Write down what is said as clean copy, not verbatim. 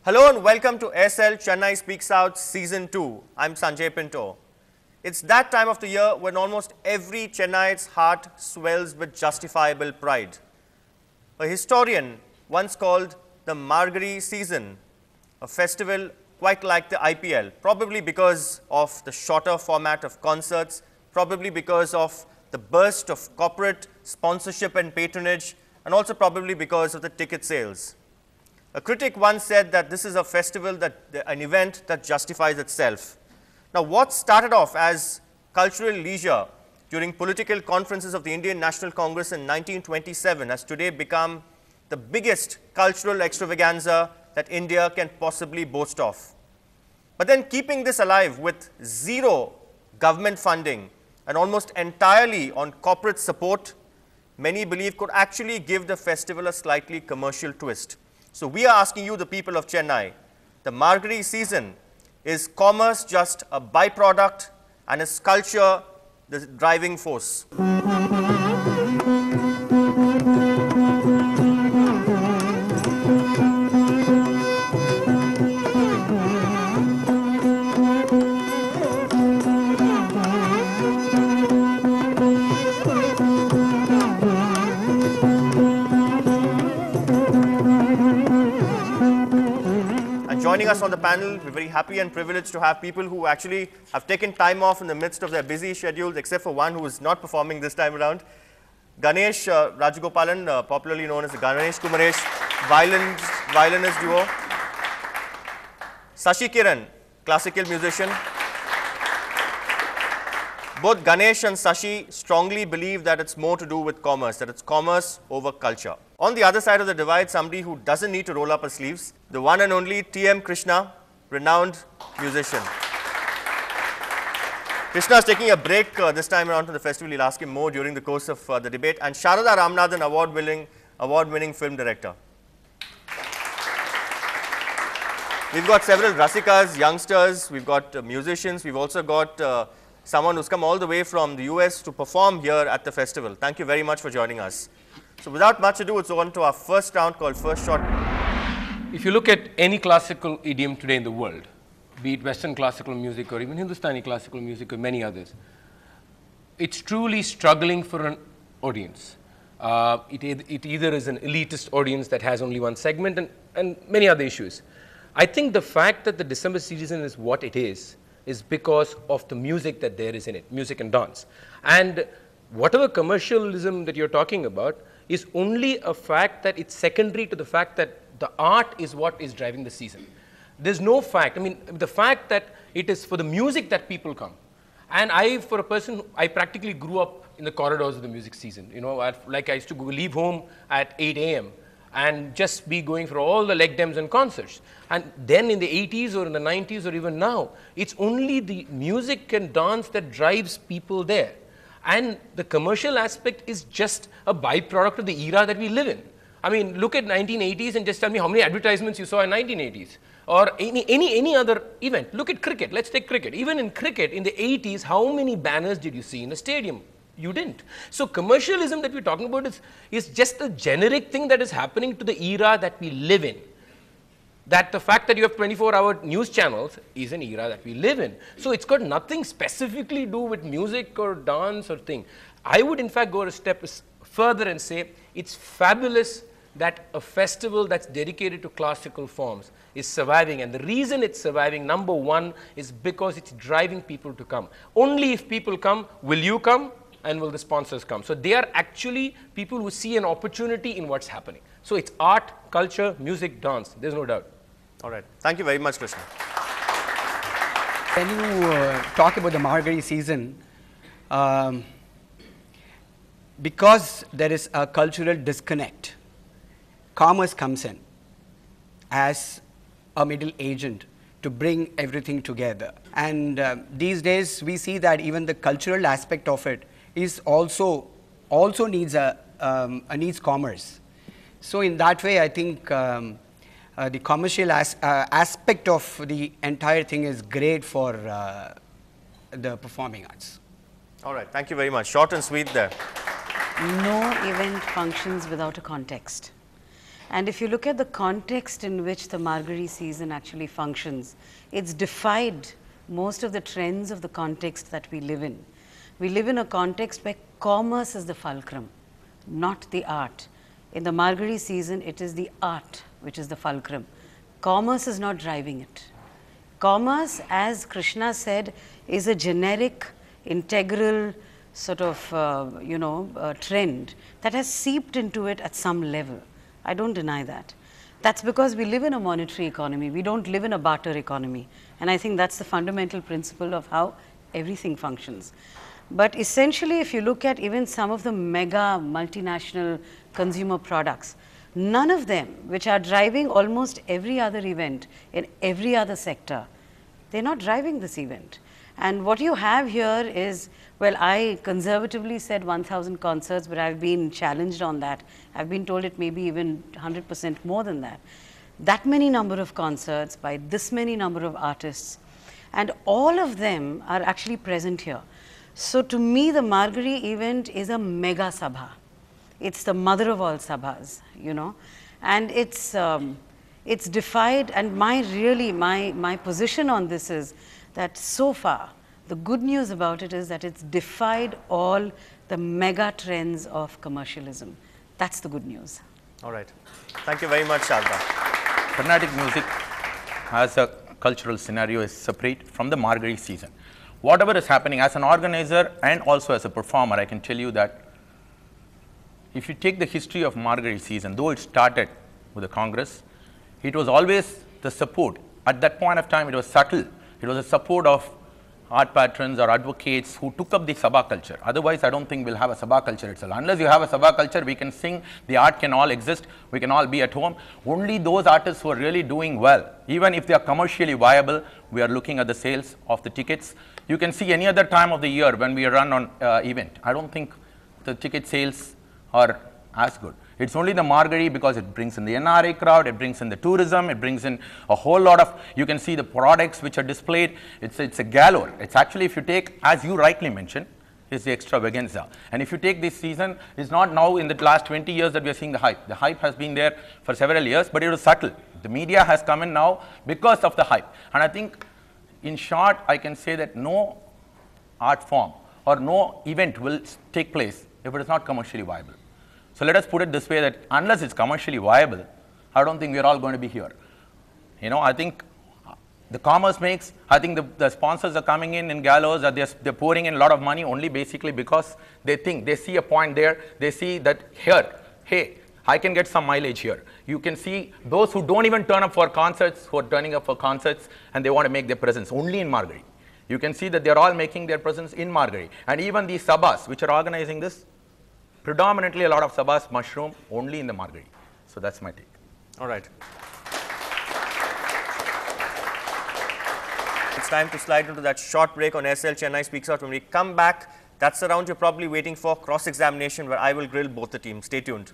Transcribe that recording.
Hello and welcome to SL Chennai Speaks Out Season 2. I'm Sanjay Pinto. It's that time of the year when almost every Chennai's heart swells with justifiable pride. A historian once called the Margazhi season a festival quite like the IPL, probably because of the shorter format of concerts, probably because of the burst of corporate sponsorship and patronage, and also probably because of the ticket sales. A critic once said that this is a festival, an event that justifies itself. Now, what started off as cultural leisure during political conferences of the Indian National Congress in 1927 has today become the biggest cultural extravaganza that India can possibly boast of. But then keeping this alive with zero government funding and almost entirely on corporate support, many believe could actually give the festival a slightly commercial twist. So we are asking you, the people of Chennai, the Margazhi season, is commerce just a byproduct and is culture the driving force? Joining us on the panel, we're very happy and privileged to have people who actually have taken time off in the midst of their busy schedules, except for one who is not performing this time around. Ganesh Rajagopalan, popularly known as the Ganesh Kumaresh violinist duo. Sashi Kiran, classical musician. Both Ganesh and Sashi strongly believe that it's more to do with commerce, that it's commerce over culture. On the other side of the divide, somebody who doesn't need to roll up her sleeves, the one and only T.M. Krishna, renowned musician. Krishna is taking a break this time around from the festival. We'll ask him more during the course of the debate. And Sharada Ramanathan, award-winning film director. We've got several Rasikas, youngsters, we've got musicians, we've also got someone who's come all the way from the US to perform here at the festival. Thank you very much for joining us. So without much ado, it's on to our first round called First Shot. If you look at any classical idiom today in the world, be it Western classical music or even Hindustani classical music or many others, it's truly struggling for an audience. It either is an elitist audience that has only one segment and many other issues. I think the fact that the December season is what it is because of the music that there is in it, music and dance. And whatever commercialism that you're talking about is only a fact that it's secondary to the fact that the art is what is driving the season. There's no fact, I mean, the fact that it is for the music that people come. And for a person, I practically grew up in the corridors of the music season. You know, like I used to leave home at 8 a.m. and just be going for all the leg dems and concerts. And then in the 80s or in the 90s or even now, it's only the music and dance that drives people there. And the commercial aspect is just a byproduct of the era that we live in. I mean, look at 1980s and just tell me how many advertisements you saw in 1980s. Or any other event. Look at cricket. Let's take cricket. Even in cricket, in the 80s, how many banners did you see in a stadium? You didn't. So commercialism that we're talking about is just a generic thing that is happening to the era that we live in. That the fact that you have 24-hour news channels is an era that we live in. So it's got nothing specifically to do with music or dance or thing. I would in fact go a step further and say it's fabulous that a festival that's dedicated to classical forms is surviving. And the reason it's surviving, number one, is because it's driving people to come. Only if people come, will you come? And will the sponsors come? So they are actually people who see an opportunity in what's happening. So it's art, culture, music, dance. There's no doubt. All right. Thank you very much, Krishna. When you talk about the Margazhi season, because there is a cultural disconnect, commerce comes in as a middle agent to bring everything together. And these days, we see that even the cultural aspect of it is also needs needs commerce. So in that way, I think the commercial aspect of the entire thing is great for the performing arts. All right, thank you very much. Short and sweet there. No event functions without a context. And if you look at the context in which the Margazhi season actually functions, it's defied most of the trends of the context that we live in. We live in a context where commerce is the fulcrum, not the art. In the Margazhi season, it is the art which is the fulcrum. Commerce is not driving it. Commerce, as Krishna said, is a generic, integral sort of, trend that has seeped into it at some level. I don't deny that. That's because we live in a monetary economy. We don't live in a barter economy. And I think that's the fundamental principle of how everything functions. But essentially, if you look at even some of the mega multinational consumer products, none of them, which are driving almost every other event in every other sector, they're not driving this event. And what you have here is, well, I conservatively said 1,000 concerts, but I've been challenged on that. I've been told it may be even 100% more than that. That many number of concerts by this many number of artists, and all of them are actually present here. So to me, the Margazhi event is a mega sabha. It's the mother of all sabhas, and it's defied. And my position on this is that so far, the good news about it is that it's defied all the mega trends of commercialism. That's the good news. All right. Thank you very much, Sharda. Carnatic music as a cultural scenario is separate from the Margazhi season. Whatever is happening as an organizer and also as a performer, I can tell you that if you take the history of Margazhi season, though it started with the Congress, it was always the support. At that point of time, it was subtle. It was a support of art patrons or advocates who took up the Sabha culture. Otherwise, I don't think we'll have a Sabha culture itself. Unless you have a Sabha culture, we can sing, the art can all exist, we can all be at home. Only those artists who are really doing well, even if they are commercially viable, we are looking at the sales of the tickets. You can see any other time of the year when we run on event. I don't think the ticket sales are as good. It's only the Margazhi because it brings in the NRI crowd, it brings in the tourism, it brings in a whole lot of, you can see the products which are displayed. It's a galore. It's actually, if you take, as you rightly mentioned, is the extravaganza. And if you take this season, it's not now in the last 20 years that we are seeing the hype. The hype has been there for several years, but it was subtle. The media has come in now because of the hype. And I think, in short, I can say that no art form or no event will take place if it is not commercially viable. So let us put it this way, that unless it's commercially viable, I don't think we're all going to be here. I think the commerce makes, I think the sponsors are coming in gallows, that they're pouring in a lot of money only basically because they think, they see a point there, they see that here, hey, I can get some mileage here. You can see those who don't even turn up for concerts, who are turning up for concerts, and they want to make their presence only in Margazhi. You can see that they're all making their presence in Margazhi. And even these sabhas which are organizing this, predominantly a lot of sabhas mushroom only in the Margazhi. So that's my take. All right. It's time to slide into that short break on SL Chennai Speaks Out. When we come back, that's the round you're probably waiting for, cross-examination, where I will grill both the teams. Stay tuned.